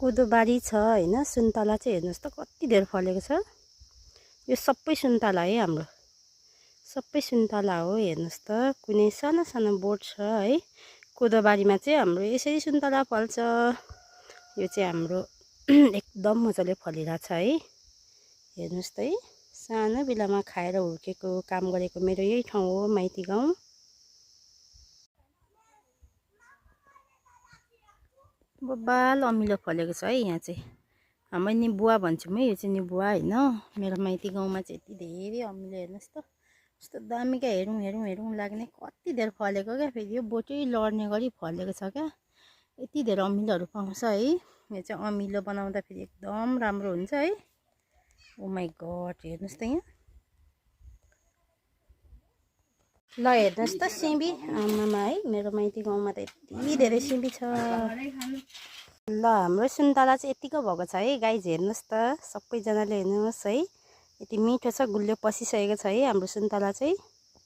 कोदो बारी छ हैन। सुन्तला चाहिँ हेर्नुहोस् त कति धेरै फलेको छ। यो सबै सुन्तला है हाम्रो, सबै सुन्तला हो। हेर्नुहोस् त कुनै सानो सानो बोट छ है। कोदो बारीमा चाहिँ हाम्रो यसरी सुन्तला फल्छ। यो चाहिँ हाम्रो एकदम मजाले फलिरहेछ है। हेर्नुहोस् त है, सानो बेलामा खाएर हुर्केको काम गरेको मेरो यही ठाउँ हो, माइती गाउँ। बबाल अमिलो फलेको छ है यहाँ चाहिँ। हाम्रो निबुवा भन्छौँ है, यो चाहिँ निबुवा होइन। मेरो माइती गाउँमा चाहिँ यति धेरै अमिलो हेर्नुहोस् त, कस्तो दामी क्या। हेरौँ हेरौँ हेरौँ लाग्ने कति धेरै फलेको क्या। फेरि यो बोटै लड्ने गरी फलेको छ क्या। यति धेरै अमिलोहरू पाउँछ है। यो चाहिँ अमिलो बनाउँदाखेरि एकदम राम्रो हुन्छ है। ओ माई गड, हेर्नुहोस् त यहाँ। ल हेर्नुहोस् त सिमी आमामा है। मेरो माइती गाउँमा त यति धेरै सिमी छ। ल हाम्रो सुन्तला चाहिँ यतिको भएको छ है गाइज। हेर्नुहोस् त सबैजनाले हेर्नुहोस् है, यति मिठो छ, गुलियो पसिसकेको छ है हाम्रो सुन्तला चाहिँ।